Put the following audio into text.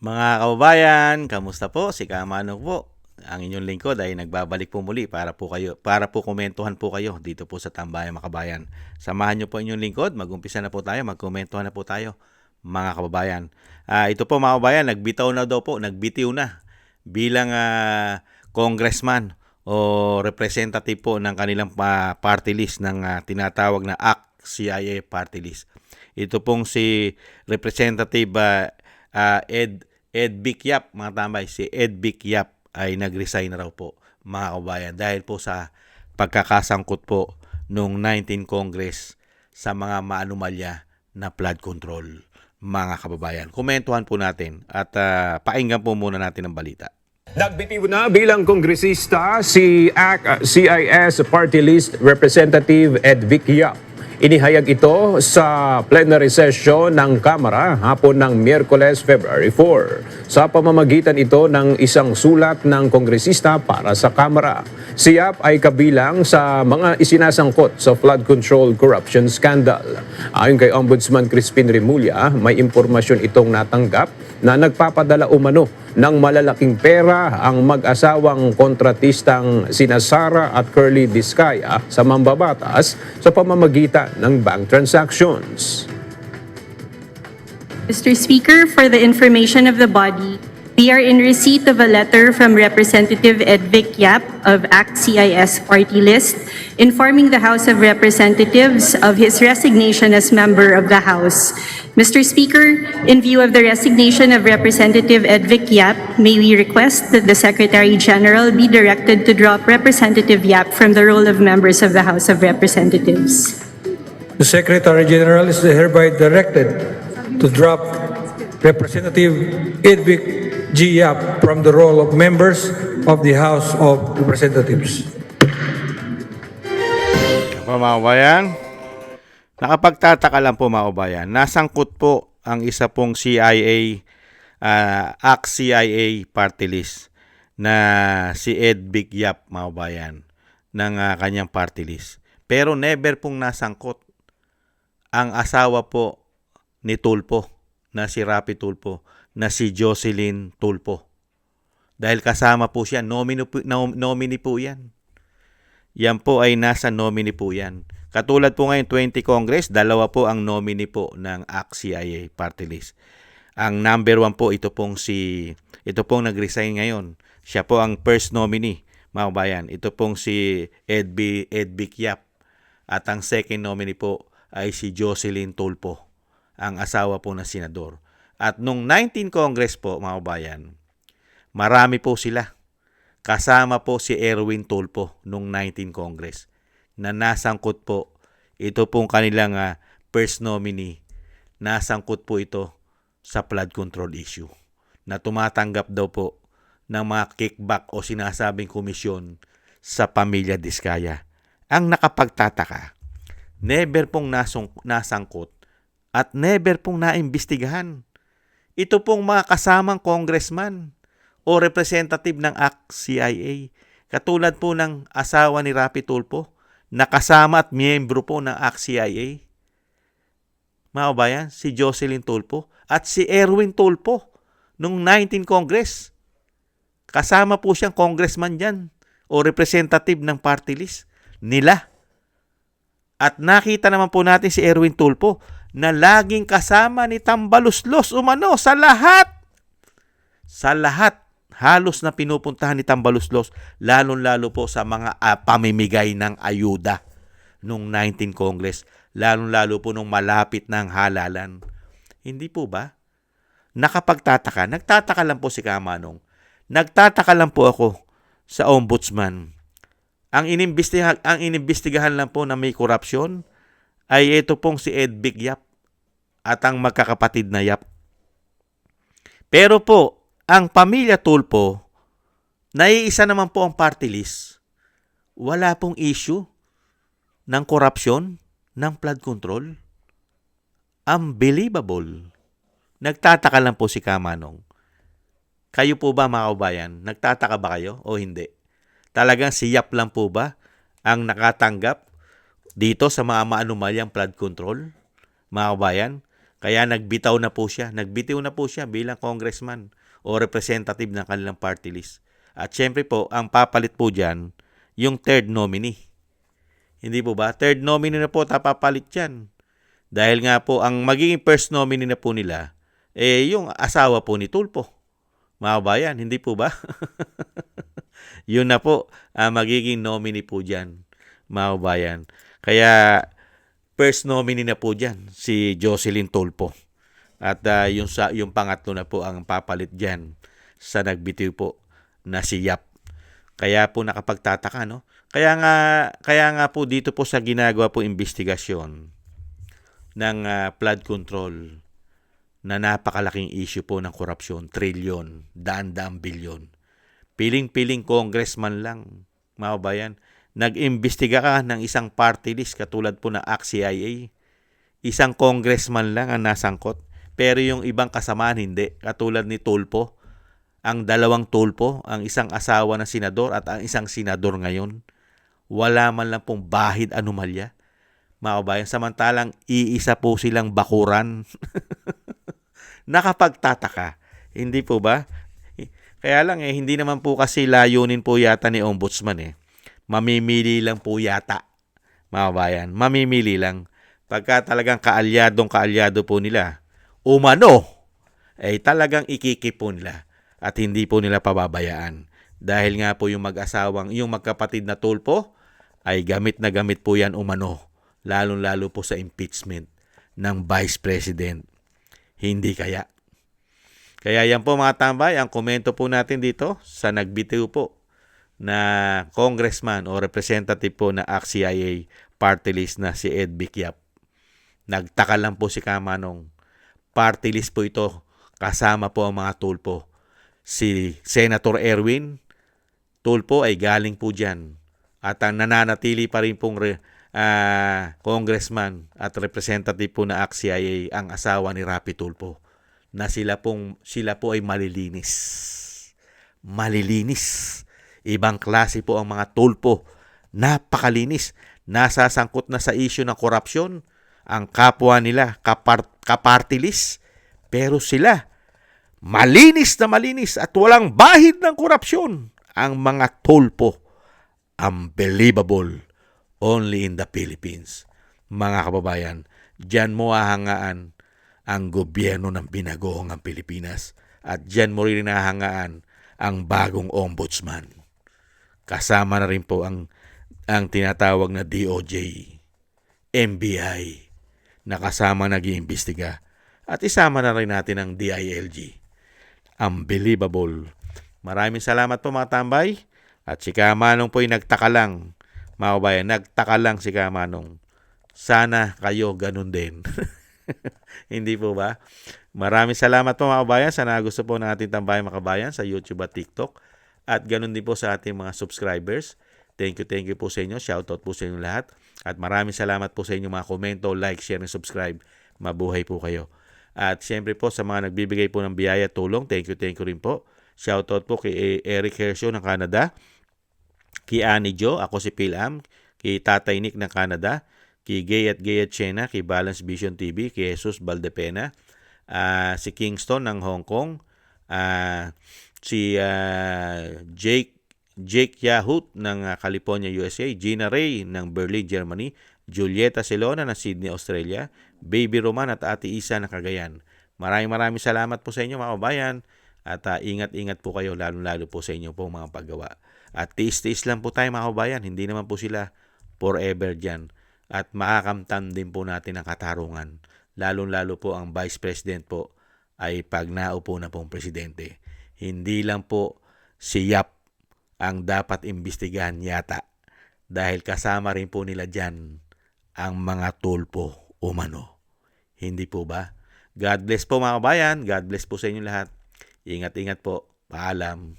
Mga kababayan, kamusta po? Si Kamano po. Ang inyong lingkod ay nagbabalik po muli para po komentuhan po kayo dito po sa Tambayang Makabayan. Samahan niyo po inyong lingkod, mag-umpisa na po tayo, magkomentuhan na po tayo mga kababayan. Ito po mga kababayan, nagbitiw na bilang congressman o representative po ng kanilang party list ng tinatawag na ACT-CIA party list. Ito pong si Representative Ed Vic Yap, mga tambay, si Ed Vic Yap ay nag-resign raw po mga kabayan dahil po sa pagkakasangkot po noong 19 Congress sa mga maanumalya na flood control mga kababayan. Komentuhan po natin at pakinggan po muna natin ang balita. Nagbitiw na bilang kongresista si ACT-CIS Party List Representative Ed Vic Yap. Inihayag ito sa plenary session ng Kamara hapon ng Miyerkules, February 4. Sa pamamagitan ito ng isang sulat ng kongresista para sa Kamara. Si Yap ay kabilang sa mga isinasangkot sa flood control corruption scandal. Ayon kay Ombudsman Crispin Remulla, may impormasyon itong natanggap na nagpapadala umano ng malalaking pera ang mag-asawang kontratistang sina Sara at Curly Vizcaya sa mambabatas sa pamamagitan ng bank transactions. Mr. Speaker, for the information of the body, we are in receipt of a letter from Representative Ed Vic Yap of ACT-CIS Party List informing the House of Representatives of his resignation as member of the House. Mr. Speaker, in view of the resignation of Representative Ed Vic Yap, may we request that the Secretary General be directed to drop Representative Yap from the role of members of the House of Representatives. The Secretary General is hereby directed to drop Representative Edvic G. Yap from the role of members of the House of Representatives. Mga kababayan, nakapagtataka lang po mga kababayan, nasangkot po ang isa pong ACT-CIA party list na si Ed Vic Yap mga kababayan ng kanyang party list. Pero never pong nasangkot ang asawa po ni Tulfo na si Rapi Tulfo na si Jocelyn Tulfo. Dahil kasama po siya, nominee po yan. Yan po ay nasa nominee po yan. Katulad po ngayon 20 Congress, dalawa po ang nominee po ng ACT-CIA party list. Ang number 1 po ito pong nag-resign ngayon. Siya po ang first nominee, mga kabayan. Ito pong si Ed Vic Yap. At ang second nominee po ay si Jocelyn Tulfo, ang asawa po ng senador. At nung 19 Congress po, mga kabayan, marami po sila. Kasama po si Erwin Tulfo nung 19 Congress na nasangkot po. Ito pong kanilang first nominee. Nasangkot po ito sa flood control issue na tumatanggap daw po ng mga kickback o sinasabing komisyon sa pamilya Vizcaya. Ang nakapagtataka, never pong nasangkot at never pong naimbestigahan. Ito pong mga kasamang congressman o representative ng ACT-CIA. Katulad po ng asawa ni Rapi Tulfo na kasama at miyembro po ng ACT-CIA. Mga kabayan, si Jocelyn Tulfo at si Erwin Tulfo nung 19 Congress. Kasama po siyang congressman dyan o representative ng party list nila. At nakita naman po natin si Erwin Tulfo na laging kasama ni Tambaluslos umano sa lahat. Sa lahat halos na pinupuntahan ni Tambaluslos, lalong-lalo po sa mga pamimigay ng ayuda nung 19 Congress, lalong-lalo po nung malapit ng halalan. Hindi po ba? Nagtataka lang po si Kamanong. Nagtataka lang po ako sa ombudsman. Ang inimbestigahan lang po na may korupsyon ay ito pong si Ed Vic Yap at ang magkakapatid na Yap. Pero po, ang pamilya Tulfo, naiisa naman po ang party list. Wala pong issue ng korupsyon, ng flood control. Unbelievable. Nagtataka lang po si Kamanong. Kayo po ba mga kabayan? Nagtataka ba kayo o hindi? Talagang si Yap lang po ba ang nakatanggap dito sa mga maanumalyang flood control? Mga kabayan, Kaya nagbitaw na po siya. Nagbitiw na po siya bilang congressman o representative ng kanilang party list. At syempre po, ang papalit po dyan, yung third nominee. Hindi po ba? Third nominee na po tapapalit dyan. Dahil nga po, ang magiging first nominee na po nila, yung asawa po ni Tulfo. Mga kabayan, hindi po ba? Yun na po, magiging nominee po dyan, mga kabayan. Kaya, first nominee na po dyan, si Jocelyn Tulfo. At yung pangatlo na po ang papalit dyan sa nagbitiw po na si Yap. Kaya po nakapagtataka, no? Kaya nga po dito po sa ginagawa po investigasyon ng flood control na napakalaking issue po ng korupsyon, trilyon, daan-daang bilyon. Piling-piling congressman lang, mga kabayan, nag-imbestiga ka ng isang party list katulad po na ACT-CIA. Isang congressman lang ang nasangkot, pero yung ibang kasamaan hindi, katulad ni Tulfo. Ang dalawang Tulfo, ang isang asawa ng senador at ang isang senador ngayon, wala man lang pong bahid anomalya. Mga kabayan, samantalang iisa po silang bakuran. Nakapagtataka. Hindi po ba? Kaya lang hindi naman po kasi layunin po yata ni Ombudsman Mamimili lang po yata. Mga kabayan, mamimili lang. Pagka talagang kaalyado po nila, umano, talagang ikikip po nila at hindi po nila pababayaan. Dahil nga po yung yung magkapatid na Tulfo, ay gamit na gamit po yan umano. Lalong-lalo po sa impeachment ng Vice President. Hindi kaya. Kaya yan po mga tambay, ang komento po natin dito sa nagbitiw po na congressman o representative po na ACT-CIA party list na si Ed Vic Yap. Nagtaka lang po si Kamanong. Party list po ito, kasama po ang mga Tulfo. Si Senator Erwin Tulfo ay galing po dyan. At ang nananatili pa rin pong congressman at representative po na ACT-CIA ang asawa ni Rapi Tulfo na sila po ay malilinis. Malilinis. Ibang klase po ang mga Tulfo. Napakalinis. Nasasangkot na sa issue ng korupsyon ang kapwa nila kapartilis, pero sila malinis na malinis at walang bahid ng korupsyon. Ang mga Tulfo, unbelievable, only in the Philippines. Mga kababayan, diyan mo hahangaan ang gobyerno ng binagoong ang Pilipinas at diyan mo rin hahangaan ang bagong ombudsman. Kasama na rin po ang tinatawag na DOJ, NBI, na kasama nag-iimbestiga. At isama na rin natin ang DILG. Unbelievable. Maraming salamat po mga tambay. At si Kamanong po ay nagtaka lang. Mga kabayan, nagtaka lang si Kamanong. Sana kayo ganun din. Hindi po ba? Maraming salamat po mga kabayan. Sana gusto po ng ating tambayan mga kabayan sa YouTube at TikTok. At ganun din po sa ating mga subscribers. Thank you po sa inyo. Shoutout po sa inyo lahat. At maraming salamat po sa inyo mga komento, like, share, and subscribe. Mabuhay po kayo. At siyempre po sa mga nagbibigay po ng biyaya at tulong, thank you rin po. Shoutout po kay Eric Hershaw ng Canada, kay Annie Jo, ako si Phil-Am, kay Tatay Nick ng Canada, kay Gay at Chena, kay Balance Vision TV, kay Jesus Valdepena, si Kingston ng Hong Kong, si Jake Yahut ng California, USA, Gina Ray ng Berlin, Germany, Julieta Celona ng Sydney, Australia, Baby Roman at Ate Isa ng Cagayan. Maraming salamat po sa inyo mga kabayan at ingat-ingat po kayo lalo po sa inyo po mga paggawa. At tiis-tiis lang po tayo mga kabayan, hindi naman po sila forever dyan. At makakamtan din po natin ang katarungan. Lalo po ang Vice President po ay pag naupo na pong presidente. Hindi lang po si Yap ang dapat imbestigahan yata dahil kasama rin po nila dyan ang mga Tulfo umano. Hindi po ba? God bless po mga kabayan. God bless po sa inyo lahat. Ingat-ingat po. Paalam.